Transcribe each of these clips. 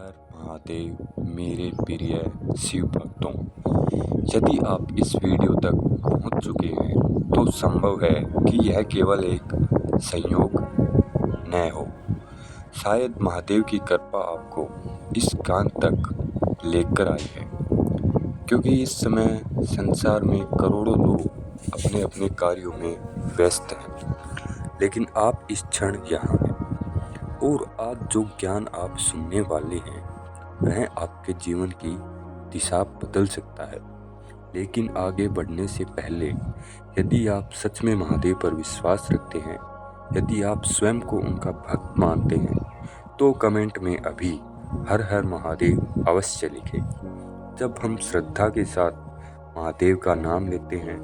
हर महादेव मेरे प्रिय शिव भक्तों। यदि आप इस वीडियो तक पहुंच चुके हैं तो संभव है कि यह केवल एक संयोग न हो। शायद महादेव की कृपा आपको इस कान तक लेकर आई है, क्योंकि इस समय संसार में करोड़ों लोग अपने अपने कार्यों में व्यस्त हैं, लेकिन आप इस क्षण यहाँ हैं। और आज जो ज्ञान आप सुनने वाले हैं वह आपके जीवन की दिशा बदल सकता है। लेकिन आगे बढ़ने से पहले यदि आप सच में महादेव पर विश्वास रखते हैं, यदि आप स्वयं को उनका भक्त मानते हैं, तो कमेंट में अभी हर हर महादेव अवश्य लिखें। जब हम श्रद्धा के साथ महादेव का नाम लेते हैं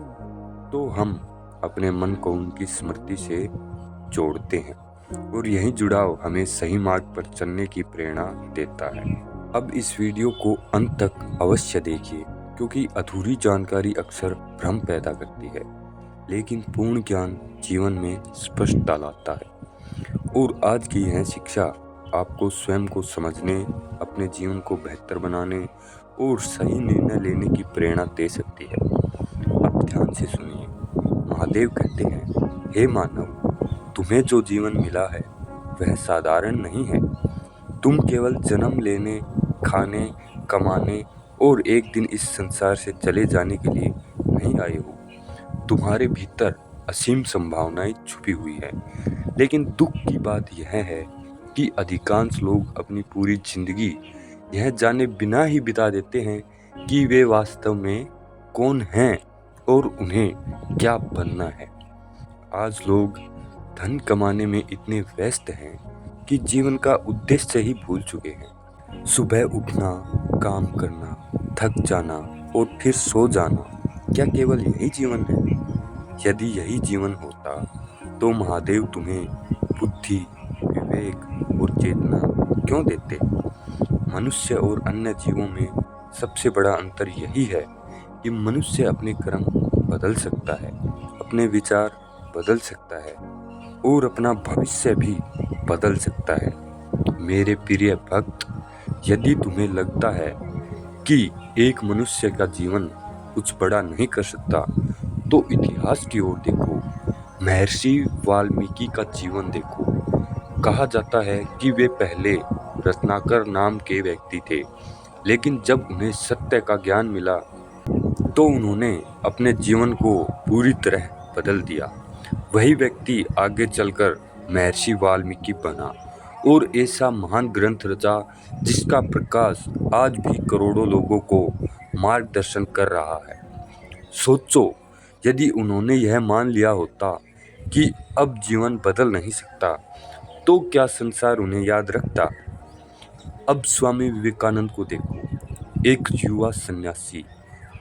तो हम अपने मन को उनकी स्मृति से जोड़ते हैं और यही जुड़ाव हमें सही मार्ग पर चलने की प्रेरणा देता है। अब इस वीडियो को अंत तक अवश्य देखिए, क्योंकि अधूरी जानकारी अक्सर भ्रम पैदा करती है, लेकिन पूर्ण ज्ञान जीवन में स्पष्टता लाता है। और आज की यह शिक्षा आपको स्वयं को समझने, अपने जीवन को बेहतर बनाने और सही निर्णय लेने की प्रेरणा दे सकती है। अब ध्यान से सुनिए। महादेव कहते हैं, हे मानव, तुम्हें जो जीवन मिला है वह साधारण नहीं है। तुम केवल जन्म लेने, खाने, कमाने और एक दिन इस संसार से चले जाने के लिए नहीं आए हो। तुम्हारे भीतर असीम संभावनाएं छुपी हुई है। लेकिन दुख की बात यह है कि अधिकांश लोग अपनी पूरी जिंदगी यह जाने बिना ही बिता देते हैं कि वे वास्तव में कौन हैं और उन्हें क्या बनना है। आज लोग धन कमाने में इतने व्यस्त हैं कि जीवन का उद्देश्य ही भूल चुके हैं। सुबह उठना, काम करना, थक जाना और फिर सो जाना, क्या केवल यही जीवन है? यदि यही जीवन होता तो महादेव तुम्हें बुद्धि, विवेक और चेतना क्यों देते? मनुष्य और अन्य जीवों में सबसे बड़ा अंतर यही है कि मनुष्य अपने कर्म बदल सकता है, अपने विचार बदल सकता है और अपना भविष्य भी बदल सकता है। मेरे प्रिय भक्त, यदि तुम्हें लगता है कि एक मनुष्य का जीवन कुछ बड़ा नहीं कर सकता, तो इतिहास की ओर देखो। महर्षि वाल्मीकि का जीवन देखो। कहा जाता है कि वे पहले रत्नाकर नाम के व्यक्ति थे, लेकिन जब उन्हें सत्य का ज्ञान मिला तो उन्होंने अपने जीवन को पूरी तरह बदल दिया। वही व्यक्ति आगे चलकर महर्षि वाल्मीकि बना और ऐसा महान ग्रंथ रचा जिसका प्रकाश आज भी करोड़ों लोगों को मार्गदर्शन कर रहा है। सोचो, यदि उन्होंने यह मान लिया होता कि अब जीवन बदल नहीं सकता, तो क्या संसार उन्हें याद रखता? अब स्वामी विवेकानंद को देखो, एक युवा सन्यासी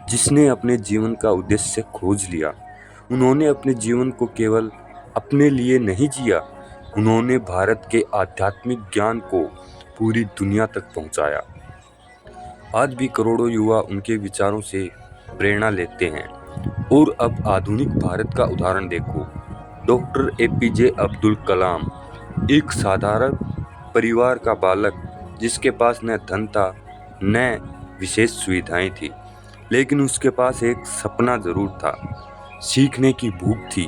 जिसने अपने जीवन का उद्देश्य खोज लिया। उन्होंने अपने जीवन को केवल अपने लिए नहीं जिया, उन्होंने भारत के आध्यात्मिक ज्ञान को पूरी दुनिया तक पहुंचाया। आज भी करोड़ों युवा उनके विचारों से प्रेरणा लेते हैं। और अब आधुनिक भारत का उदाहरण देखो। डॉक्टर एपीजे अब्दुल कलाम, एक साधारण परिवार का बालक जिसके पास न धन था न विशेष सुविधाएं थी, लेकिन उसके पास एक सपना जरूर था। सीखने की भूख थी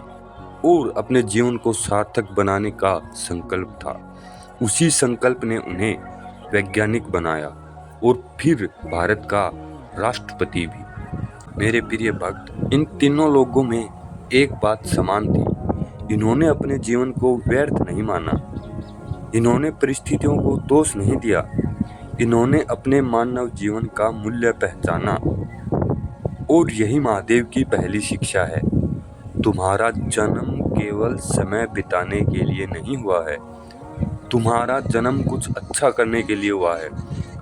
और अपने जीवन को सार्थक बनाने का संकल्प था। उसी संकल्प ने उन्हें वैज्ञानिक बनाया और फिर भारत का राष्ट्रपति भी। मेरे प्रिय भक्त, इन तीनों लोगों में एक बात समान थी। इन्होंने अपने जीवन को व्यर्थ नहीं माना, इन्होंने परिस्थितियों को दोष नहीं दिया, इन्होंने अपने मानव जीवन का मूल्य पहचाना। और यही महादेव की पहली शिक्षा है। तुम्हारा जन्म केवल समय बिताने के लिए नहीं हुआ है, तुम्हारा जन्म कुछ अच्छा करने के लिए हुआ है,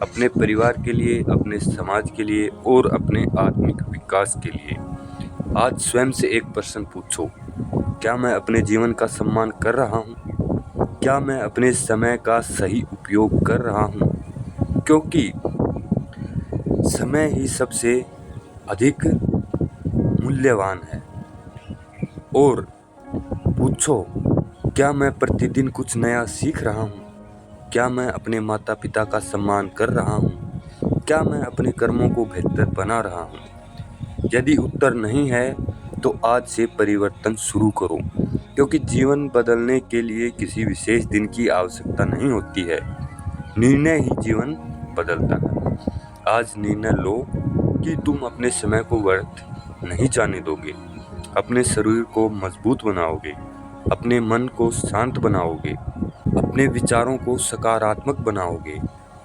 अपने परिवार के लिए, अपने समाज के लिए और अपने आत्मिक विकास के लिए। आज स्वयं से एक प्रश्न पूछो, क्या मैं अपने जीवन का सम्मान कर रहा हूँ? क्या मैं अपने समय का सही उपयोग कर रहा हूँ? क्योंकि समय ही सबसे अधिक मूल्यवान है। और पूछो, क्या मैं प्रतिदिन कुछ नया सीख रहा हूँ? क्या मैं अपने माता पिता का सम्मान कर रहा हूँ? क्या मैं अपने कर्मों को बेहतर बना रहा हूँ? यदि उत्तर नहीं है तो आज से परिवर्तन शुरू करो, क्योंकि जीवन बदलने के लिए किसी विशेष दिन की आवश्यकता नहीं होती है, निर्णय ही जीवन बदलता है। आज निर्णय लो कि तुम अपने समय को व्यर्थ नहीं जाने दोगे, अपने शरीर को मजबूत बनाओगे, अपने मन को शांत बनाओगे, अपने विचारों को सकारात्मक बनाओगे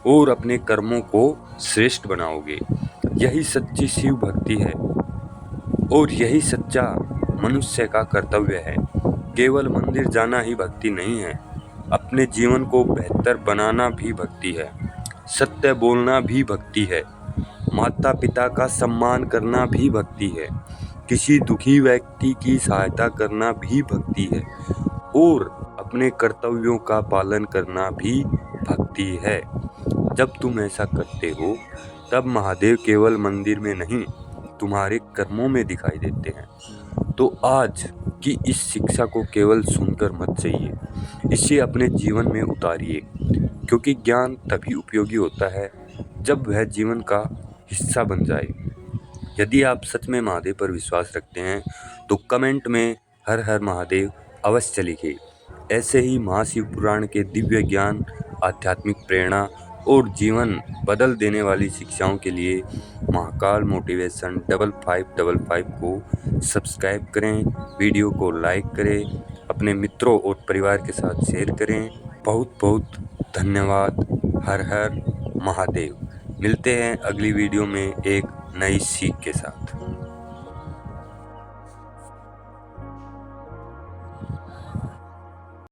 और अपने कर्मों को श्रेष्ठ बनाओगे। यही सच्ची शिव भक्ति है और यही सच्चा मनुष्य का कर्तव्य है। केवल मंदिर जाना ही भक्ति नहीं है, अपने जीवन को बेहतर बनाना भी भक्ति है, सत्य बोलना भी भक्ति है, माता पिता का सम्मान करना भी भक्ति है, किसी दुखी व्यक्ति की सहायता करना भी भक्ति है और अपने कर्तव्यों का पालन करना भी भक्ति है। जब तुम ऐसा करते हो तब महादेव केवल मंदिर में नहीं, तुम्हारे कर्मों में दिखाई देते हैं। तो आज की इस शिक्षा को केवल सुनकर मत जाइए, इसे अपने जीवन में उतारिए, क्योंकि ज्ञान तभी उपयोगी होता है जब वह जीवन का हिस्सा बन जाए। यदि आप सच में महादेव पर विश्वास रखते हैं तो कमेंट में हर हर महादेव अवश्य लिखें। ऐसे ही महाशिव पुराण के दिव्य ज्ञान, आध्यात्मिक प्रेरणा और जीवन बदल देने वाली शिक्षाओं के लिए महाकाल मोटिवेशन 5555 को सब्सक्राइब करें, वीडियो को लाइक करें, अपने मित्रों और परिवार के साथ शेयर करें। बहुत बहुत धन्यवाद। हर हर महादेव। मिलते हैं अगली वीडियो में एक नई सीख के साथ।